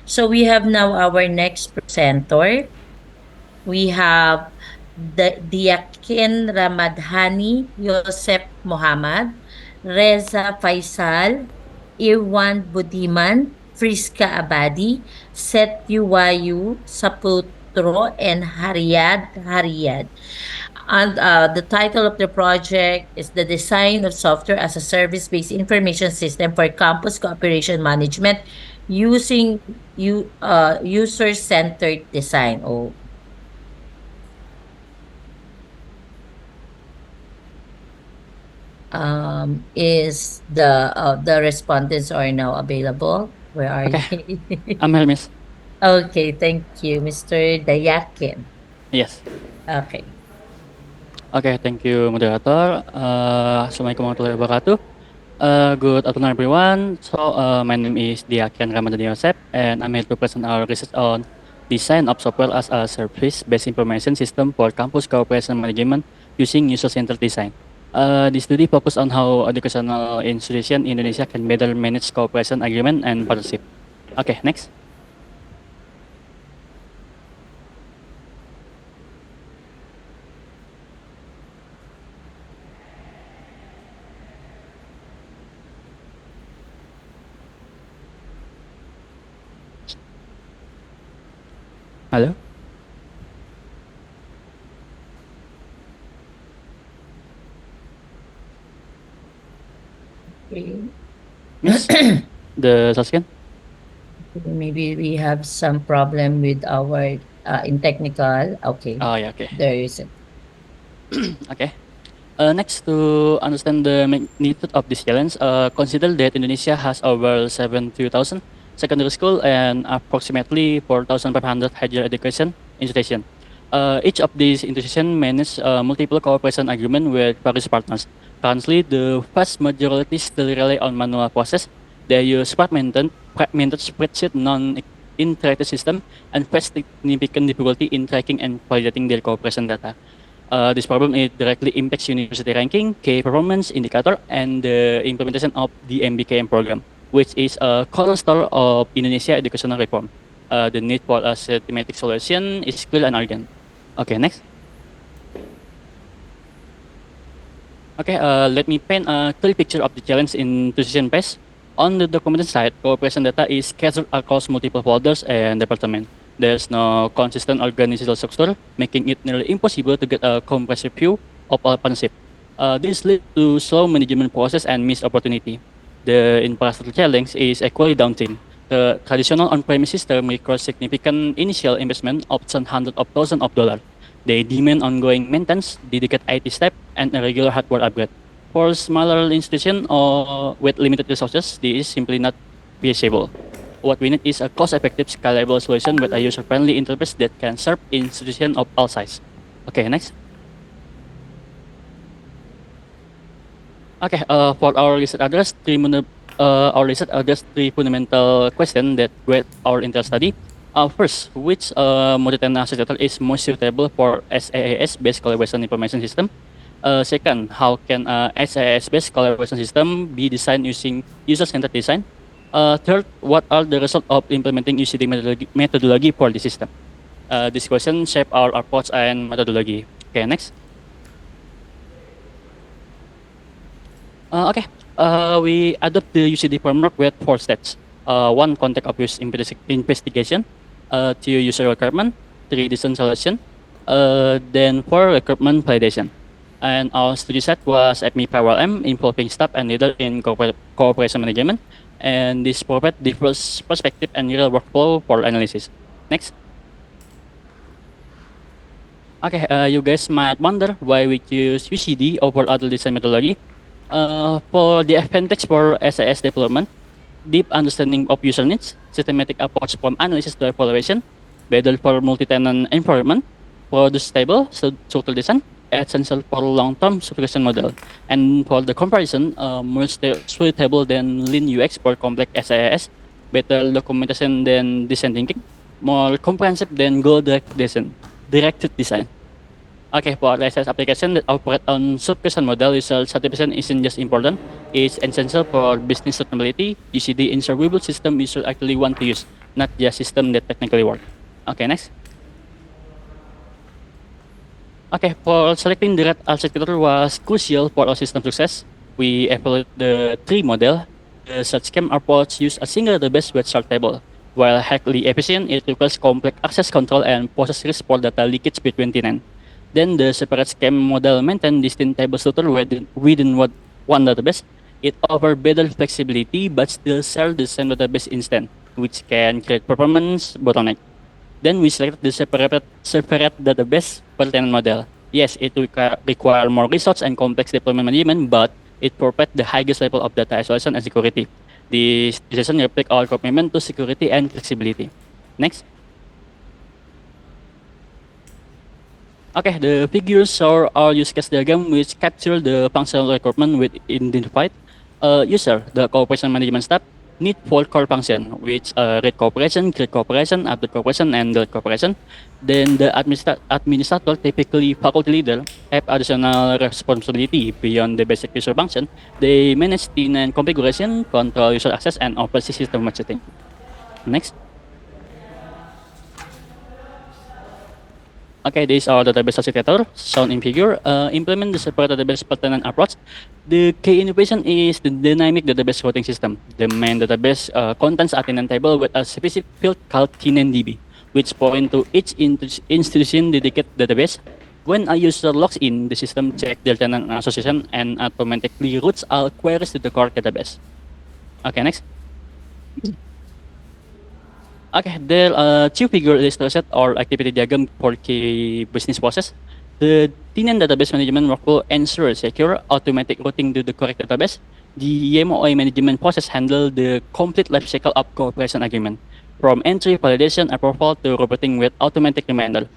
So we have now our next presenter. We have the Diaken Ramadhani Yosep Muhammad, Reza Faisal, Irwan Budiman, Friska Abadi, Setyuwayu Saputro, and Haryad. And the title of the project is The Design of Software as a Service-Based Information System for Campus Cooperation Management using user-centered design. Oh, is the respondents are now available? Where are Okay, you? I'm here, Miss. Okay, thank you, Mr. Dayakin. Yes. Okay. Okay, thank you, moderator. Assalamualaikum warahmatullahi wabarakatuh. Good afternoon, everyone. My name is Diaken Ramadhani Yosep, and I'm here to present our research on design of software as a service-based information system for campus cooperation management using user-centered design. The study focused on how educational institutions in Indonesia can better manage cooperation agreement and partnership. Okay, next. Hello, Okay. Miss. The Saskian. Maybe we have some problem with our in technical. Okay, Oh yeah, okay. there is it. Okay. Next, to understand the magnitude of this challenge, consider that Indonesia has over 72,000 secondary school and approximately 4,500 higher education institutions. Each of these institutions manage multiple cooperation agreement with various partners. Currently, the vast majority still rely on manual process. They use fragmented spreadsheet, non-integrated system, and face significant difficulty in tracking and validating their cooperation data. This problem it directly impacts university ranking, key performance indicator, and the implementation of the MBKM program, which is a cornerstone of Indonesia educational reform. The need for a systematic solution is clear and urgent. Okay, next. Okay, let me paint a clear picture of the challenge in decision phase. On the documentation side, cooperation data is scattered across multiple folders and departments. There's no consistent organizational structure, making it nearly impossible to get a comprehensive view of a partnership. This leads to slow management process and missed opportunity. The infrastructure challenge is equally daunting. The traditional on-premise system requires significant initial investment, often hundreds of thousands of dollars. They demand ongoing maintenance, dedicated IT staff, and a regular hardware upgrade. For smaller institutions or with limited resources, this is simply not feasible. What we need is a cost-effective, scalable solution with a user-friendly interface that can serve institutions of all sizes. Okay, next. Okay, for our research address, three fundamental questions that guide our entire study. First, which modern architecture is most suitable for SaaS-based collaboration information system? Second, how can a SaaS-based collaboration system be designed using user-centered design? Third, what are the results of implementing UCD methodology for the system? This question shape our approach and methodology. Okay, next. Okay. We adopt the UCD framework with four steps. One, context of use investigation. Two, user requirement. Three, design selection. Then four, recruitment validation. And our study set was FMI PRLM involving staff and leader in cooperation management. And this provides diverse perspective and real workflow for analysis. Next. Okay, you guys might wonder why we choose UCD over other design methodology. For the advantage for SAS development, deep understanding of user needs, systematic approach from analysis to evaluation, better for multi-tenant environment, produce stable structural design, essential for long-term subscription model. And for the comparison, more suitable than lean UX for complex SAS, better documentation than design thinking, more comprehensive than goal directed design. Okay, for research application that operate on subscription model, result certification isn't just important, it's essential for business sustainability. UCD ensure we build system users actually want to use, not just system that technically work. Okay, next. Okay, for selecting the right architecture was crucial for our system success. We evaluate the tree model. The search scheme approach use a single database with sort table. While highly efficient, it requires complex access control and process risk for data leakage between tenant. Then the separate scheme model maintain distinct table structure within one database. It offers better flexibility but still share the same database instance, which can create performance bottleneck. Then we select the separate database per tenant model. Yes, it require more resource and complex deployment management, but it provides the highest level of data isolation and security. This decision reflects our commitment to security and flexibility. Next. Okay, the figures show our use case diagram which capture the functional requirement with identified user, the cooperation management step, need for core function, which read cooperation, create cooperation, update cooperation, and delete cooperation. Then the administrator, typically faculty leader, have additional responsibility beyond the basic user function. They manage tenant configuration, control user access, and oversee system messaging. Next. Okay, these are the database architecture shown in figure. Implement the separate database pattern approach. The key innovation is the dynamic database routing system. The main database contains a tenant table with a specific field called tenantDB, which point to each institution dedicated database. When a user logs in, the system checks their tenant association and automatically routes all queries to the core database. Okay, next. Okay, there are two figure illustration or activity diagram for key business process. The tenant database management workflow ensures secure automatic routing to the correct database. The MOA management process handle the complete life cycle of cooperation agreement, from entry, validation, approval to reporting with automatic reminder.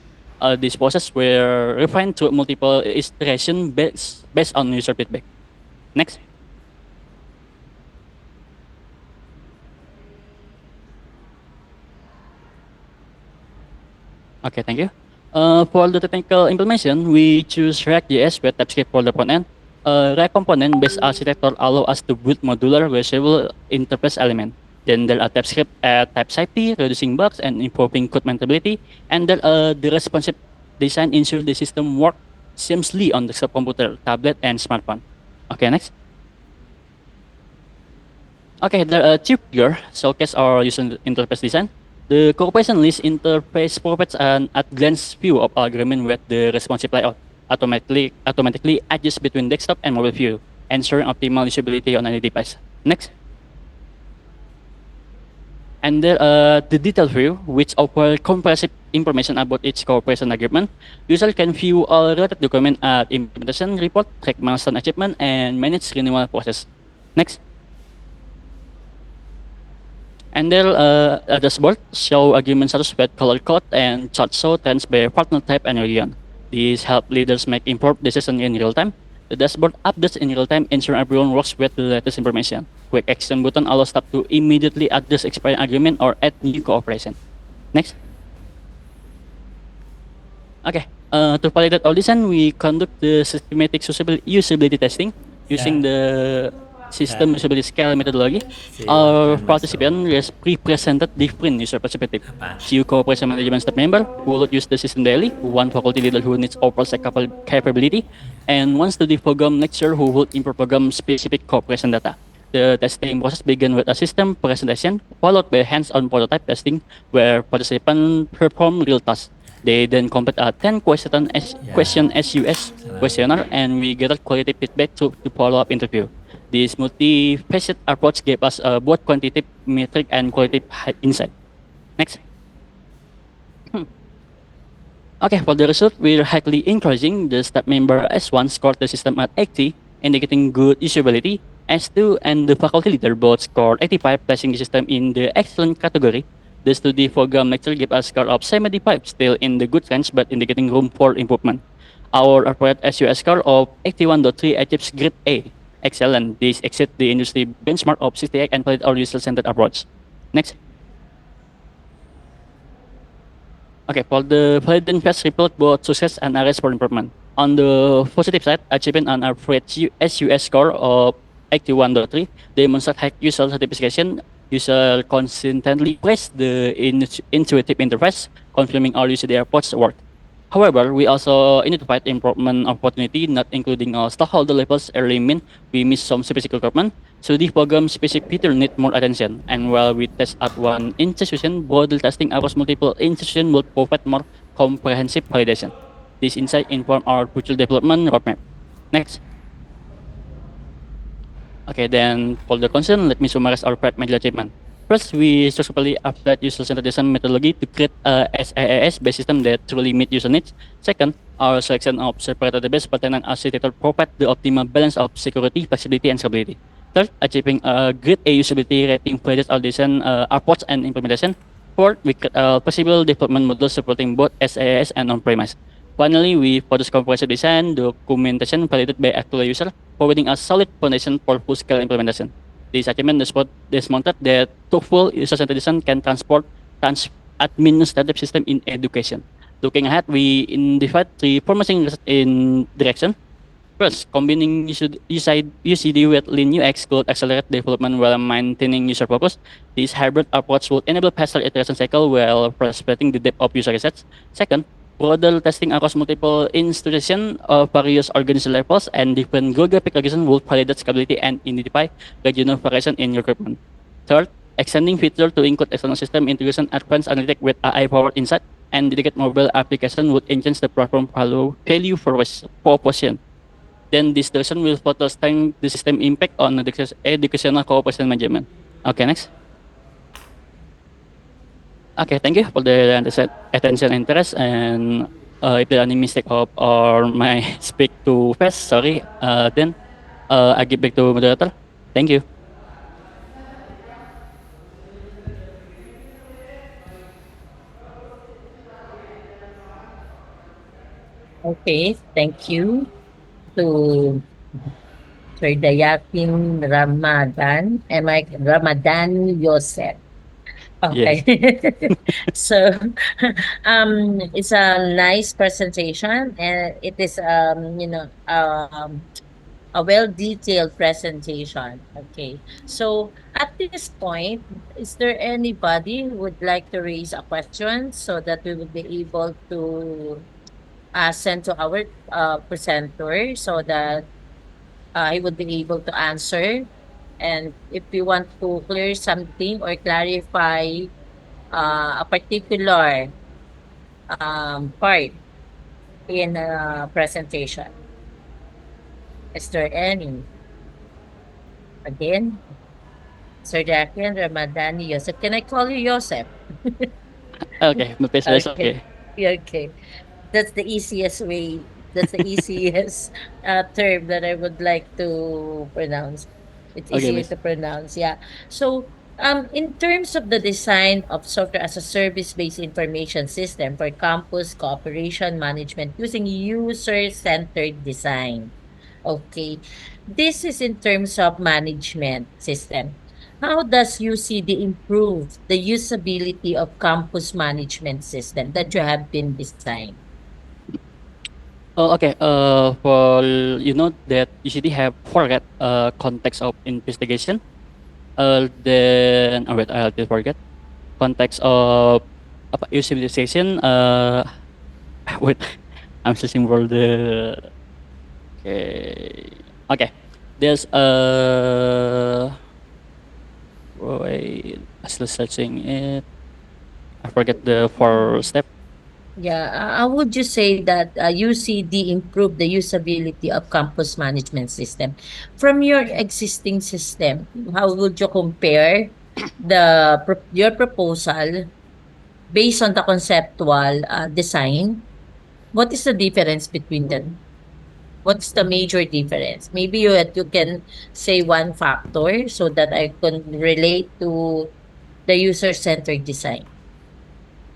This process were refined through multiple iterations based on user feedback. Next. Okay, thank you. For the technical implementation, we choose React.js with TypeScript for the front end. React component-based architecture allow us to build modular reusable interface element. Then there are TypeScript at type safety, reducing bugs and improving code maintainability. And there the responsive design ensure the system work seamlessly on desktop computer, tablet, and smartphone. Okay, next. Okay, there are two figure showcase our user interface design. The cooperation list interface provides an at-glance view of agreement with the responsive layout, automatically adjust between desktop and mobile view, ensuring optimal usability on any device. Next. And the detailed view, which offers comprehensive information about each cooperation agreement. User can view all related documents at implementation report, track milestone achievement, and manage renewal process. Next. And there a dashboard show agreement status with color code and chart show trends by partner type and region. These help leaders make informed decisions in real time. The dashboard updates in real time, ensuring everyone works with the latest information. Quick action button allows staff to immediately address expiring agreement or add new cooperation. Next. Okay. To validate all design, we conduct the systematic usability testing using the system usability scale methodology. Our participants represented different user perspective. Few cooperation management staff member who would use the system daily, one faculty leader who needs oversight capability, and one study program lecturer who would improve program specific cooperation data. The testing process began with a system presentation, followed by hands-on prototype testing, where participants perform real tasks. They then complete a 10 question SUS questionnaire, and we gathered qualitative feedback to follow-up interview. This multi-facet approach gave us both quantitative metric and qualitative insight. Next. Okay, for the result, we're highly encouraging the staff member S1 scored the system at 80, indicating good usability. S2 and the faculty leader both scored 85, placing the system in the excellent category. The study program lecture gave us a score of 75, still in the good range, but indicating room for improvement. Our appropriate SUS score of 81.3 achieves grade A. Excellent. This exceeds the industry benchmark of 68 and valid our user-centered approach. Next. Okay, for the President Fest report, both success and areas for improvement. On the positive side, achieving an average SUS score of 81.3 demonstrate high user satisfaction. User consistently praise the intuitive interface, confirming all UCD airports work. However, we also identified improvement opportunity, not including stockholder levels early mean we miss some specific equipment. So the program specific feature need more attention. And while we test at one institution, broader testing across multiple institutions will provide more comprehensive validation. This insight inform our future development roadmap. Next. Okay, then for the concern, let me summarize our major achievement. First, we successfully applied user-centered design methodology to create a SaaS-based system that truly meet user needs. Second, our selection of separate database pertinent architecture provide the optimal balance of security, flexibility, and scalability. Third, achieving a great A usability rating for our design approach and implementation. Fourth, we create a possible development model supporting both SaaS and on-premise. Finally, we focus comprehensive design, documentation validated by actual user, providing a solid foundation for full-scale implementation. This achievement demonstrated that thoughtful user-centered design can transport administrative system in education. Looking ahead, we identified three promising in direction. First, combining UCD with Lean UX could accelerate development while maintaining user focus. This hybrid approach will enable faster iteration cycle while respecting the depth of user research. Second, broader testing across multiple institutions of various organization levels and different geographic locations will validate scalability and identify regional variation in recruitment. Third, extending feature to include external system integration, advanced analytics with AI-powered insight, and dedicated mobile application would enhance the platform value proposition. Then this direction will further strengthen the system impact on educational cooperation management. Okay, next. Okay, thank you for the attention and interest. And if there are any mistake of or my speak too fast, sorry. Then I give back to moderator. Thank you. Okay, thank you to Sir Diaken Ramadhani Yosep. Yes. Okay. So it's a nice presentation and it is a well detailed presentation. Okay. So at this point, is there anybody who would like to raise a question so that we will be able to send to our presenter so that he would be able to answer? And if you want to clear something or clarify a particular part in a presentation. Is there any? Again, Sir Diaken Ramadhani Yosep. Can I call you Yosep? Okay, my best is Okay. okay. Okay. That's the easiest way. That's the easiest term that I would like to pronounce. It's Okay, easier miss. to pronounce. Yeah. So, in terms of the design of software as a service-based information system for campus cooperation management using user-centered design. Okay. This is in terms of management system. How does UCD improve the usability of campus management system that you have been designed? Oh, okay. For that usually have forget context of investigation. Then wait, I'll just forget context of apa utilization. Wait, I'm searching for the okay. Okay, there's wait, I'm still searching it. I forget the four step. Yeah, how would you say that UCD improved the usability of campus management system? From your existing system, how would you compare your proposal based on the conceptual design? What is the difference between them? What's the major difference? Maybe you can say one factor so that I can relate to the user-centered design.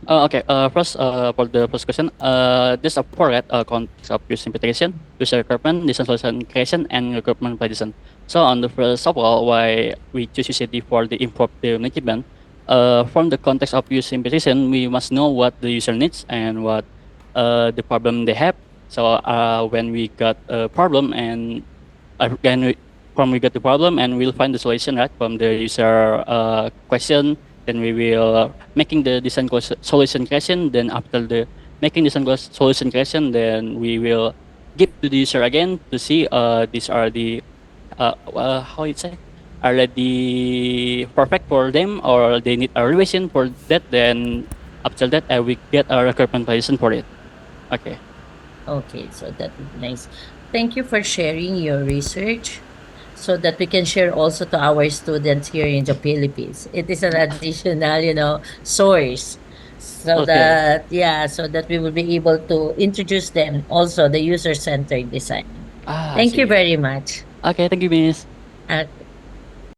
Okay. First, for the first question, this a forget context of user simplification, user recruitment, design solution creation, and recruitment validation. So on the first of all, why we choose UCD for the improved management, from the context of user implementation, we must know what the user needs and what the problem they have. So when we got a problem and when we get the problem and we'll find the solution right from the user question, then we will making the design solution question. Then after the making design solution question, then we will give to the user again to see these are the how you say are the perfect for them or they need a revision for that. Then after that we get a recommendation for it. Okay. Okay, so that would be nice. Thank you for sharing your research so that we can share also to our students here in the Philippines. It is an additional, source so Okay. that, yeah, so that we will be able to introduce them also the user-centered design. I Thank you see. very much. Okay, thank you, Miss. Okay.